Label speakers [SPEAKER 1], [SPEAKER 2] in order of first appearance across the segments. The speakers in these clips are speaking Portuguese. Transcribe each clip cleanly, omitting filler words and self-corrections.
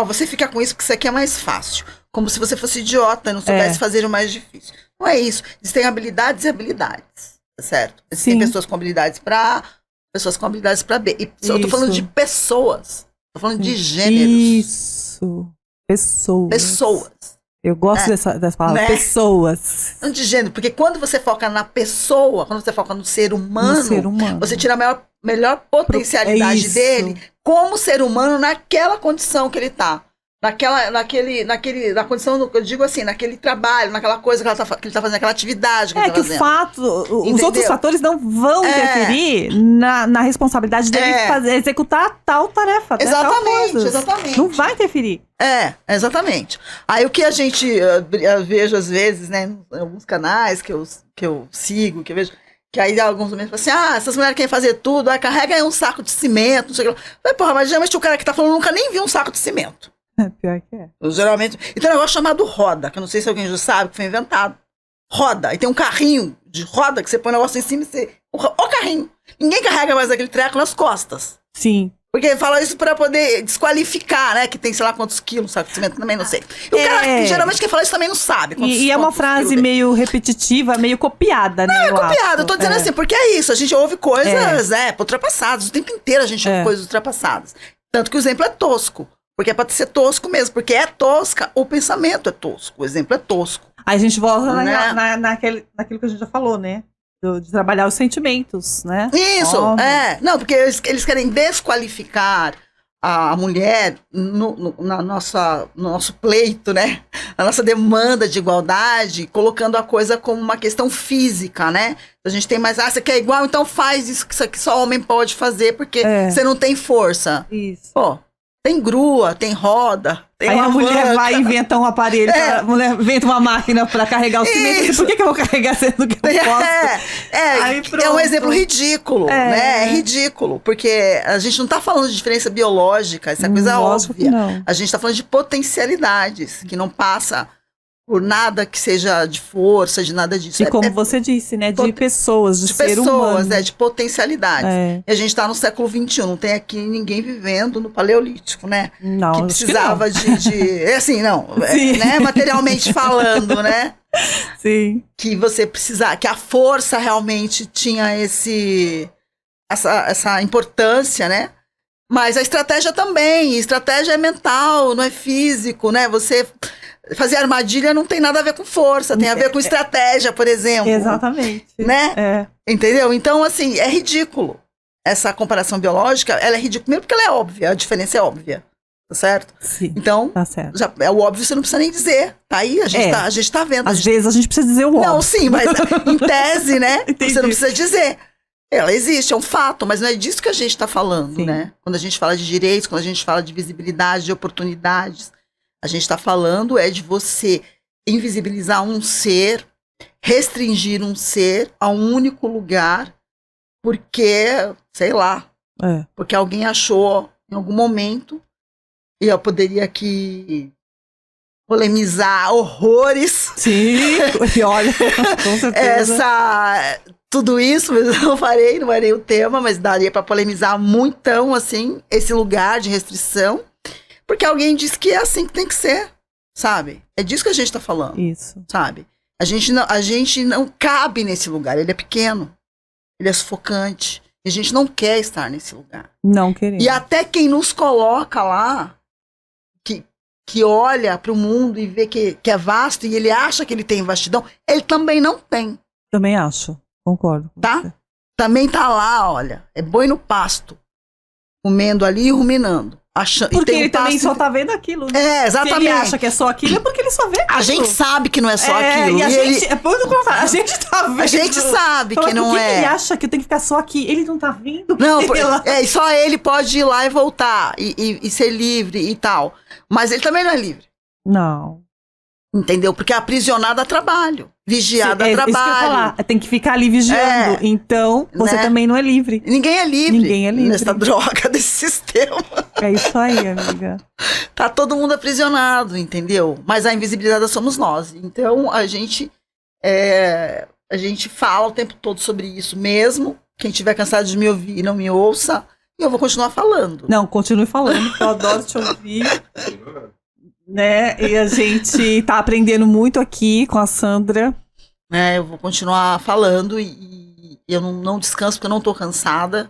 [SPEAKER 1] Você fica com isso porque isso aqui é mais fácil. Como se você fosse idiota e não soubesse fazer o mais difícil. Não é isso. Existem habilidades e habilidades, certo? Existem pessoas com habilidades para A, pessoas com habilidades para B. E eu tô falando de pessoas. Tô falando de gêneros.
[SPEAKER 2] Isso. Pessoas. Eu gosto dessa palavra, né? Pessoas.
[SPEAKER 1] Não de gênero, porque quando você foca na pessoa, quando você foca no ser humano, você tira a melhor potencialidade dele como ser humano naquela condição que ele tá. Na condição, eu digo assim, naquele trabalho, naquela coisa que ele tá fazendo, aquela atividade que ele tá fazendo.
[SPEAKER 2] O fato, os outros fatores não vão interferir na responsabilidade dele executar tal tarefa.
[SPEAKER 1] Exatamente.
[SPEAKER 2] Não vai interferir.
[SPEAKER 1] Exatamente. Aí o que a gente vejo às vezes, né, em alguns canais que eu sigo, que eu vejo, que aí alguns momentos falam assim, essas mulheres querem fazer tudo, carrega aí um saco de cimento, não sei o que lá. Mas geralmente o cara que tá falando nunca nem viu um saco de cimento.
[SPEAKER 2] Pior que é.
[SPEAKER 1] Geralmente. E tem um negócio chamado roda, que eu não sei se alguém já sabe, que foi inventado. Roda. E tem um carrinho de roda que você põe o negócio em cima e você. O carrinho. Ninguém carrega mais aquele treco nas costas.
[SPEAKER 2] Sim.
[SPEAKER 1] Porque fala isso pra poder desqualificar, né? Que tem sei lá quantos quilos, saco de cimento, também não sei. E o cara que geralmente quem fala isso também não sabe.
[SPEAKER 2] E é uma frase meio repetitiva, meio copiada, né?
[SPEAKER 1] Não, é copiada. Eu tô dizendo assim, porque é isso. A gente ouve coisas ultrapassadas. O tempo inteiro a gente ouve coisas ultrapassadas. Tanto que o exemplo é tosco. Porque é pra ser tosco mesmo, porque é tosca, o pensamento é tosco, o exemplo é tosco.
[SPEAKER 2] Aí a gente volta naquilo que a gente já falou, né? De trabalhar os sentimentos, né?
[SPEAKER 1] Isso, Não, porque eles querem desqualificar a mulher no nosso pleito, né? A nossa demanda de igualdade, colocando a coisa como uma questão física, né? A gente tem mais, você quer igual, então faz isso que só homem pode fazer, porque você não tem força.
[SPEAKER 2] Isso.
[SPEAKER 1] Pô. Tem grua, tem roda, tem
[SPEAKER 2] aí a mulher vai e inventa um aparelho, a mulher inventa uma máquina para carregar o cimento. Por que eu vou carregar sendo que eu posso?
[SPEAKER 1] É um exemplo ridículo, né? É ridículo, porque a gente não tá falando de diferença biológica, essa coisa óbvia. A gente tá falando de potencialidades, que não passa por nada que seja de força, de nada disso.
[SPEAKER 2] E como você disse, né? De pessoas, de ser humano.
[SPEAKER 1] De potencialidades. E a gente tá no século XXI, não tem aqui ninguém vivendo no Paleolítico, né?
[SPEAKER 2] Não,
[SPEAKER 1] que precisava né? Materialmente falando, né?
[SPEAKER 2] Sim.
[SPEAKER 1] Que você precisava, que a força realmente tinha essa importância, né? Mas a estratégia também, estratégia é mental, não é físico, né? Você fazer armadilha não tem nada a ver com força, tem a ver com estratégia, por exemplo.
[SPEAKER 2] Exatamente.
[SPEAKER 1] Né? Entendeu? Então, assim, é ridículo. Essa comparação biológica, ela é ridícula, primeiro porque ela é óbvia, a diferença é óbvia. Tá certo?
[SPEAKER 2] Sim,
[SPEAKER 1] então,
[SPEAKER 2] tá certo.
[SPEAKER 1] Já é o óbvio, você não precisa nem dizer. Tá aí, a gente tá vendo.
[SPEAKER 2] Às vezes a gente precisa dizer o óbvio.
[SPEAKER 1] Não, sim, mas em tese, né?
[SPEAKER 2] Entendi.
[SPEAKER 1] Você não precisa dizer. Ela existe, é um fato, mas não é disso que a gente está falando, né? Quando a gente fala de direitos, quando a gente fala de visibilidade, de oportunidades, a gente está falando de você invisibilizar um ser, restringir um ser a um único lugar, porque, sei lá, porque alguém achou em algum momento, e eu poderia aqui polemizar horrores.
[SPEAKER 2] Sim, olha, com certeza.
[SPEAKER 1] Tudo isso, mas eu não farei o tema, mas daria para polemizar muitão, assim, esse lugar de restrição, porque alguém disse que é assim que tem que ser, sabe? É disso que a gente tá falando.
[SPEAKER 2] Isso.
[SPEAKER 1] Sabe? A gente não cabe nesse lugar, ele é pequeno, ele é sufocante, e a gente não quer estar nesse lugar.
[SPEAKER 2] Não queremos.
[SPEAKER 1] E até quem nos coloca lá, que olha para o mundo e vê que é vasto, e ele acha que ele tem vastidão, ele também não tem.
[SPEAKER 2] Também acho. Concordo.
[SPEAKER 1] Tá? Também tá lá, olha. É boi no pasto. Comendo ali e ruminando.
[SPEAKER 2] Porque ele também só tá vendo aquilo. Né?
[SPEAKER 1] Exatamente.
[SPEAKER 2] Se ele acha que é só aquilo, é porque ele só vê aquilo.
[SPEAKER 1] A gente sabe que não é só aquilo.
[SPEAKER 2] E a gente, a gente tá vendo.
[SPEAKER 1] A gente sabe que não
[SPEAKER 2] por que
[SPEAKER 1] é.
[SPEAKER 2] Ele acha que tem que ficar só aqui. Ele não tá vindo.
[SPEAKER 1] Não, só ele pode ir lá e voltar. E ser livre e tal. Mas ele também não é livre.
[SPEAKER 2] Não.
[SPEAKER 1] Entendeu? Porque é aprisionado a trabalho. Vigiado a trabalho. Isso que eu ia falar.
[SPEAKER 2] Tem que ficar ali vigiando. Então, você também não é livre.
[SPEAKER 1] Ninguém é livre.
[SPEAKER 2] Ninguém é livre.
[SPEAKER 1] Nessa droga desse sistema.
[SPEAKER 2] É isso aí, amiga.
[SPEAKER 1] Tá todo mundo aprisionado, entendeu? Mas a invisibilidade somos nós. Então, a gente fala o tempo todo sobre isso mesmo. Quem tiver cansado de me ouvir, não me ouça. E eu vou continuar falando.
[SPEAKER 2] Não, continue falando, que eu adoro te ouvir. Né? E a gente tá aprendendo muito aqui com a Sandra.
[SPEAKER 1] Eu vou continuar falando e eu não descanso porque eu não tô cansada.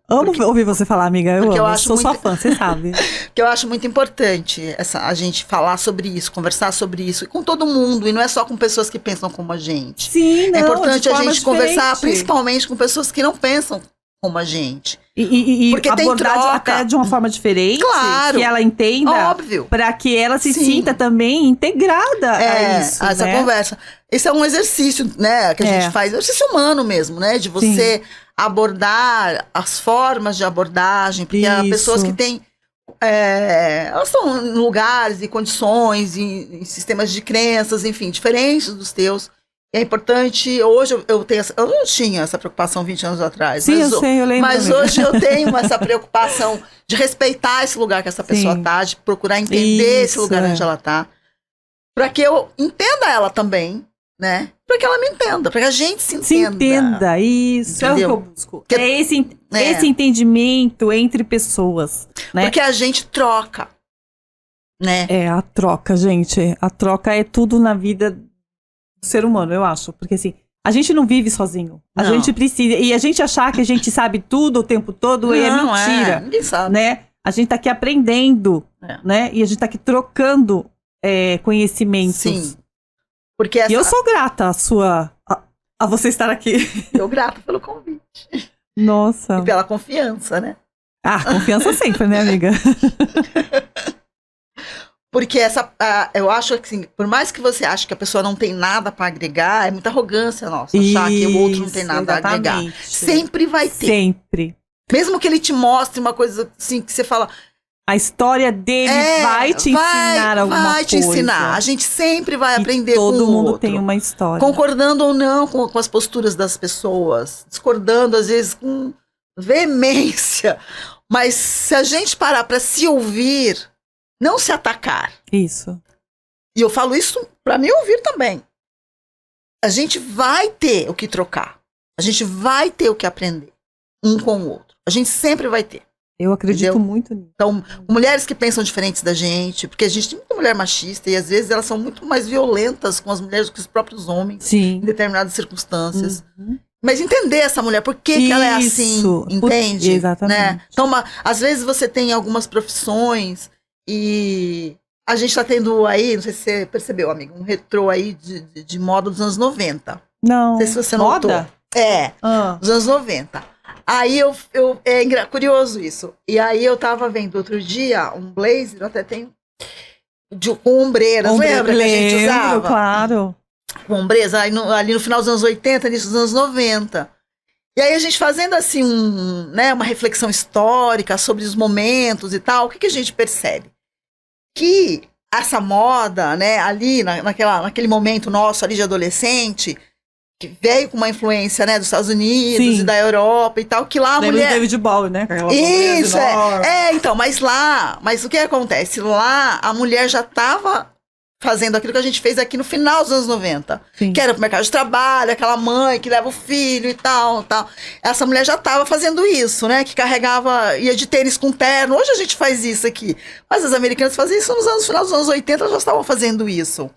[SPEAKER 2] Amo ouvir você falar, amiga. Eu amo.
[SPEAKER 1] Eu acho
[SPEAKER 2] sou sua fã, você sabe.
[SPEAKER 1] Que eu acho muito importante a gente falar sobre isso, conversar sobre isso, e com todo mundo, e não é só com pessoas que pensam como a gente.
[SPEAKER 2] Sim, não,
[SPEAKER 1] é importante a gente conversar,
[SPEAKER 2] diferente.
[SPEAKER 1] principalmente com pessoas que não pensam como a gente.
[SPEAKER 2] E
[SPEAKER 1] porque tem troca.
[SPEAKER 2] Até de uma forma diferente,
[SPEAKER 1] claro,
[SPEAKER 2] que ela entenda,
[SPEAKER 1] óbvio,
[SPEAKER 2] para que ela se
[SPEAKER 1] Sim.
[SPEAKER 2] sinta também integrada a isso,
[SPEAKER 1] essa
[SPEAKER 2] né?
[SPEAKER 1] conversa. Esse é um exercício, né, que a gente faz, exercício humano mesmo, né, de você
[SPEAKER 2] Sim.
[SPEAKER 1] abordar as formas de abordagem, porque há pessoas que têm elas estão em lugares e condições e sistemas de crenças, enfim, diferentes dos teus. É importante, hoje eu não tinha essa preocupação 20 anos atrás.
[SPEAKER 2] Sim, eu sei, eu lembro.
[SPEAKER 1] Mas hoje eu tenho essa preocupação de respeitar esse lugar que essa pessoa está, de procurar entender esse lugar onde ela está, para que eu entenda ela também, né? Para que ela me entenda, para que a gente se entenda.
[SPEAKER 2] Se entenda, isso é o que eu busco. Esse entendimento entre pessoas, né?
[SPEAKER 1] Porque a gente troca, né?
[SPEAKER 2] A troca, gente. A troca é tudo na vida do ser humano, eu acho. Porque assim, a gente não vive sozinho. A gente precisa. E a gente achar que a gente sabe tudo o tempo todo é mentira.
[SPEAKER 1] Ninguém sabe.
[SPEAKER 2] Né? A gente tá aqui aprendendo, né? E a gente tá aqui trocando conhecimentos. Sim.
[SPEAKER 1] Porque
[SPEAKER 2] E eu sou grata a você estar aqui.
[SPEAKER 1] Eu grata pelo convite.
[SPEAKER 2] Nossa.
[SPEAKER 1] E pela confiança, né?
[SPEAKER 2] Confiança sempre, né, amiga?
[SPEAKER 1] Porque eu acho que, assim, por mais que você ache que a pessoa não tem nada para agregar, é muita arrogância nossa, achar que o outro não tem nada a agregar. Sempre vai ter.
[SPEAKER 2] Sempre.
[SPEAKER 1] Mesmo que ele te mostre uma coisa assim, que você fala...
[SPEAKER 2] A história dele vai te ensinar alguma coisa. Vai te ensinar.
[SPEAKER 1] A gente sempre vai aprender com o outro.
[SPEAKER 2] Todo mundo tem uma história.
[SPEAKER 1] Concordando ou não com as posturas das pessoas. Discordando, às vezes, com veemência. Mas se a gente parar para se ouvir, não se atacar.
[SPEAKER 2] Isso.
[SPEAKER 1] E eu falo isso para me ouvir também. A gente vai ter o que trocar. A gente vai ter o que aprender um com o outro. A gente sempre vai ter.
[SPEAKER 2] Eu acredito
[SPEAKER 1] Entendeu?
[SPEAKER 2] muito nisso.
[SPEAKER 1] Então, mulheres que pensam diferentes da gente, porque a gente tem muita mulher machista e às vezes elas são muito mais violentas com as mulheres do que os próprios homens.
[SPEAKER 2] Sim.
[SPEAKER 1] Em determinadas circunstâncias. Mas entender essa mulher, por que ela é assim, entende?
[SPEAKER 2] Exatamente.
[SPEAKER 1] Né? Então, às vezes você tem algumas profissões e a gente tá tendo aí, não sei se você percebeu, amigo, um retrô aí de moda dos anos 90.
[SPEAKER 2] Não.
[SPEAKER 1] Não sei se você
[SPEAKER 2] moda?
[SPEAKER 1] notou. Dos anos 90. Aí é curioso isso. E aí eu tava vendo outro dia um blazer, eu até tenho, com ombreiras, lembra que a gente usava?
[SPEAKER 2] Claro.
[SPEAKER 1] Com ombreiras, ali no final dos anos 80, início dos anos 90. E aí a gente fazendo assim uma reflexão histórica sobre os momentos e tal, o que a gente percebe? Que essa moda, né, ali naquele momento nosso ali de adolescente, que veio com uma influência, né, dos Estados Unidos e da Europa e tal, que lá a mulher...
[SPEAKER 2] do David Bowie, né?
[SPEAKER 1] Isso, então, mas o que acontece? Lá a mulher já estava fazendo aquilo que a gente fez aqui no final dos anos 90, que era pro mercado de trabalho, aquela mãe que leva o filho e tal. Essa mulher já estava fazendo isso, né, que ia de tênis com terno. Hoje a gente faz isso aqui, mas as americanas faziam isso no final dos anos 80, elas já estavam fazendo isso.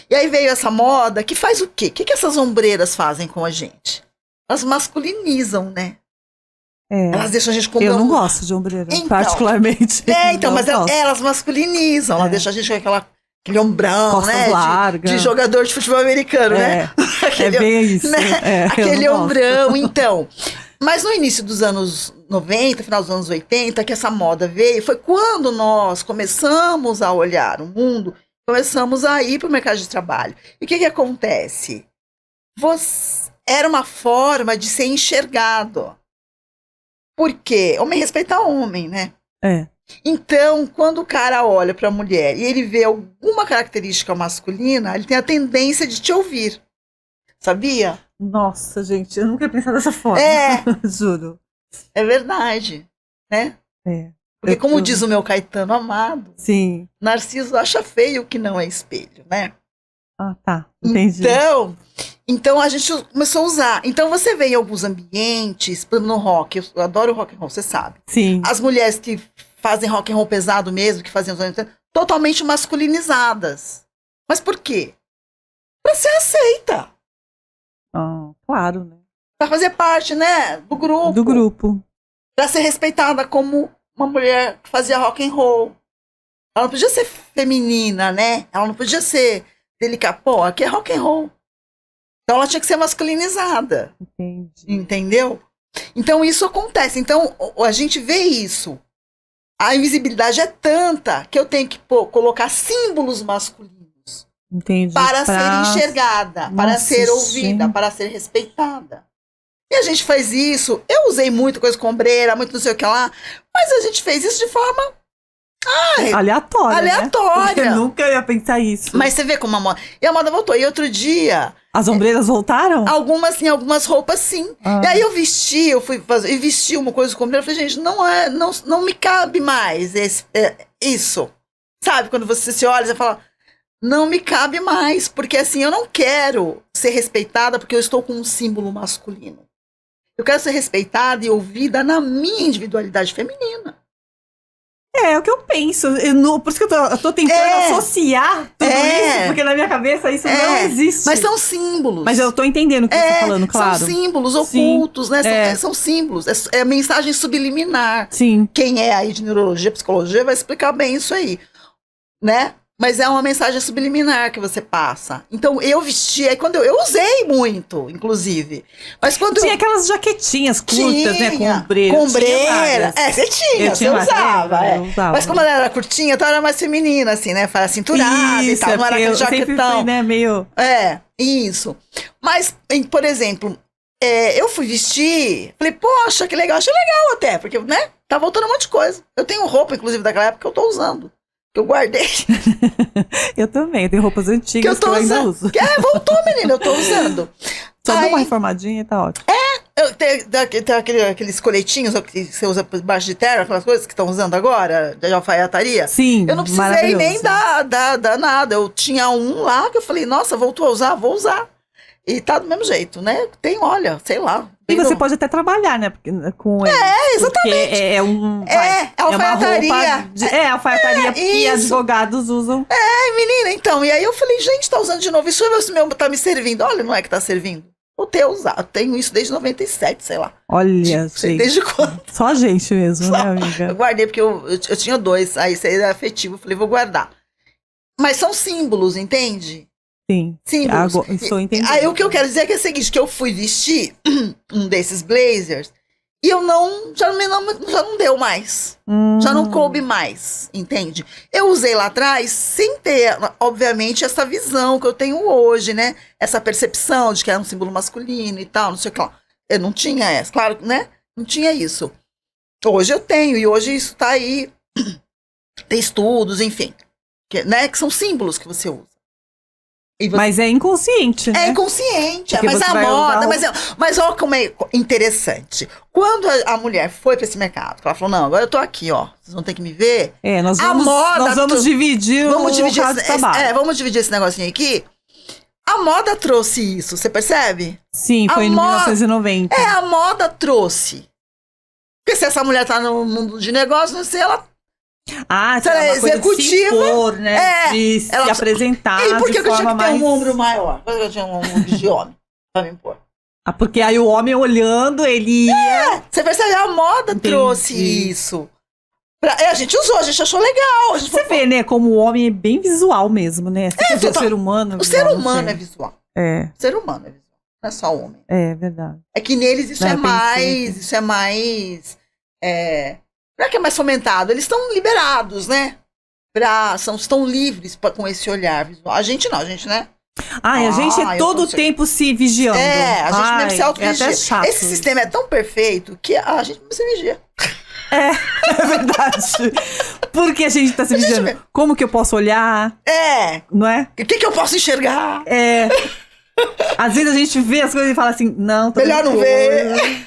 [SPEAKER 1] E aí veio essa moda que faz o quê? O que essas ombreiras fazem com a gente? Elas masculinizam, né? Elas deixam a gente com...
[SPEAKER 2] Eu não gosto de ombreira, particularmente.
[SPEAKER 1] Mas elas masculinizam. Elas deixam a gente com aquele ombrão,
[SPEAKER 2] costas
[SPEAKER 1] né?
[SPEAKER 2] largas.
[SPEAKER 1] De jogador de futebol americano, né?
[SPEAKER 2] É bem isso.
[SPEAKER 1] Né? Aquele ombrão, então. Mas no início dos anos 90, final dos anos 80, que essa moda veio, foi quando nós começamos a olhar o mundo, começamos a ir para o mercado de trabalho. E o que acontece? Era uma forma de ser enxergado. Por quê? Homem respeita homem, né? Então, quando o cara olha para a mulher e ele vê alguma característica masculina, ele tem a tendência de te ouvir. Sabia?
[SPEAKER 2] Nossa, gente, eu nunca ia pensar dessa forma. Juro.
[SPEAKER 1] É verdade, né? Porque como diz o meu Caetano amado, Narciso acha feio o que não é espelho, né?
[SPEAKER 2] Tá, entendi.
[SPEAKER 1] Então, Então a gente começou a usar. Então você vê em alguns ambientes, por exemplo, no rock, eu adoro rock and roll, você sabe.
[SPEAKER 2] Sim.
[SPEAKER 1] As mulheres que fazem rock and roll pesado mesmo, que fazem os anos 80, totalmente masculinizadas. Mas por quê? Pra ser aceita.
[SPEAKER 2] Claro, né?
[SPEAKER 1] Pra fazer parte, né, do grupo.
[SPEAKER 2] Do grupo.
[SPEAKER 1] Pra ser respeitada como uma mulher que fazia rock and roll. Ela não podia ser feminina, né? Ela não podia ser delicada. Pô, aqui é rock and roll. Então ela tinha que ser masculinizada.
[SPEAKER 2] Entendi.
[SPEAKER 1] Entendeu? Então isso acontece. Então a gente vê isso. A invisibilidade é tanta que eu tenho que colocar símbolos masculinos.
[SPEAKER 2] Entendi.
[SPEAKER 1] Para ser enxergada, para ser ouvida, para ser respeitada. E a gente faz isso. Eu usei muito coisa com ombreira, muito não sei o que lá, mas a gente fez isso de forma
[SPEAKER 2] aleatória.
[SPEAKER 1] Aleatória.
[SPEAKER 2] Né? Eu nunca ia pensar isso.
[SPEAKER 1] Mas você vê como a moda. E a moda voltou. E outro dia.
[SPEAKER 2] As ombreiras voltaram?
[SPEAKER 1] Algumas sim, algumas roupas sim. E aí eu fui fazer, e vesti uma coisa com ombreira. Eu falei, gente, não me cabe mais isso. Sabe? Quando você se olha, você fala, não me cabe mais. Porque assim, eu não quero ser respeitada porque eu estou com um símbolo masculino. Eu quero ser respeitada e ouvida na minha individualidade feminina.
[SPEAKER 2] É o que eu penso. Por isso que eu tô tentando associar tudo isso, porque na minha cabeça isso não existe.
[SPEAKER 1] Mas são símbolos.
[SPEAKER 2] Mas eu tô entendendo o que você tá falando, claro.
[SPEAKER 1] São símbolos ocultos, né? São símbolos. É mensagem subliminar.
[SPEAKER 2] Sim.
[SPEAKER 1] Quem é aí de neurologia, psicologia, vai explicar bem isso aí, né? Mas é uma mensagem subliminar que você passa. Então, eu vesti, aí quando eu usei muito, inclusive. Mas quando
[SPEAKER 2] tinha aquelas jaquetinhas curtas, né? Com ombreira.
[SPEAKER 1] Com ombreira. Você usava. Mas como ela era curtinha, então era mais feminina, assim, né? Para cinturada e tal. Não era aquele jaquetão.
[SPEAKER 2] Fui, né, meio...
[SPEAKER 1] Isso. Mas, por exemplo, eu fui vestir, falei, poxa, que legal. Achei legal até, porque, né? Tá voltando um monte de coisa. Eu tenho roupa, inclusive, daquela época que eu tô usando. Que eu guardei.
[SPEAKER 2] Eu também, tem roupas antigas que eu ainda uso.
[SPEAKER 1] Voltou, menina, eu tô usando.
[SPEAKER 2] Só dá uma reformadinha e tá ótimo.
[SPEAKER 1] Tem aqueles coletinhos que você usa por baixo de terra, aquelas coisas que estão usando agora, de alfaiataria.
[SPEAKER 2] Sim,
[SPEAKER 1] eu não precisei nem dar nada. Eu tinha um lá que eu falei, nossa, voltou a usar, vou usar. E tá do mesmo jeito, né? Tem, olha, sei lá.
[SPEAKER 2] E você pode até trabalhar, né? Com ele.
[SPEAKER 1] Exatamente.
[SPEAKER 2] Porque é
[SPEAKER 1] alfaiataria.
[SPEAKER 2] Alfaiataria que advogados usam.
[SPEAKER 1] Menina, então. E aí eu falei, gente, tá usando de novo. Isso meu tá me servindo. Olha, não é que tá servindo. Eu tenho isso desde 97, sei lá.
[SPEAKER 2] Olha, gente.
[SPEAKER 1] Desde quando?
[SPEAKER 2] Só a gente mesmo, né, amiga?
[SPEAKER 1] Eu guardei porque eu tinha 2. Aí isso aí era afetivo. Eu falei, vou guardar. Mas são símbolos, entende?
[SPEAKER 2] Sim.
[SPEAKER 1] Símbolos.
[SPEAKER 2] Estou entendendo.
[SPEAKER 1] Aí o que eu quero dizer é que é o seguinte, que eu fui vestir um desses blazers e eu já não deu mais. Já não coube mais, entende? Eu usei lá atrás sem ter, obviamente, essa visão que eu tenho hoje, né? Essa percepção de que era um símbolo masculino e tal, não sei o que lá. Eu não tinha essa, claro, né? Não tinha isso. Hoje eu tenho, e hoje isso tá aí. Tem estudos, enfim, que são símbolos que você usa.
[SPEAKER 2] Mas é inconsciente, né?
[SPEAKER 1] É inconsciente, mas a moda, mas olha como é interessante. Quando a mulher foi pra esse mercado, ela falou, não, agora eu tô aqui, ó, vocês vão ter que me ver.
[SPEAKER 2] Nós vamos dividir
[SPEAKER 1] vamos dividir esse negocinho aqui. A moda trouxe isso, você percebe?
[SPEAKER 2] Sim, foi em 1990.
[SPEAKER 1] A moda trouxe. Porque se essa mulher tá no mundo de negócio, não sei, ela...
[SPEAKER 2] se ela é executiva, de se impor, né? De se apresentar.
[SPEAKER 1] E por que eu tinha que ter
[SPEAKER 2] mais...
[SPEAKER 1] um ombro maior? Por que eu tinha um ombro de homem pra me impor?
[SPEAKER 2] Porque aí o homem olhando, ele ia...
[SPEAKER 1] Você percebe, a moda trouxe isso. A gente usou, a gente achou legal.
[SPEAKER 2] Você vê, né, como o homem é bem visual mesmo, né? O ser humano...
[SPEAKER 1] O ser humano é visual.
[SPEAKER 2] O
[SPEAKER 1] ser humano é visual, não é só o homem.
[SPEAKER 2] É verdade.
[SPEAKER 1] É que neles isso é mais... Não é que é mais fomentado, eles estão liberados, né? Estão livres com esse olhar visual. A gente não, a gente, né?
[SPEAKER 2] A gente todo o tempo se vigiando.
[SPEAKER 1] A gente mesmo se auto-vigia.
[SPEAKER 2] É até chato.
[SPEAKER 1] Esse sistema é tão perfeito que a gente não se vigia.
[SPEAKER 2] É verdade. Porque a gente tá se vigiando. Como que eu posso olhar? Não é?
[SPEAKER 1] O que eu posso enxergar?
[SPEAKER 2] Às vezes a gente vê as coisas e fala assim, não,
[SPEAKER 1] melhor não ver.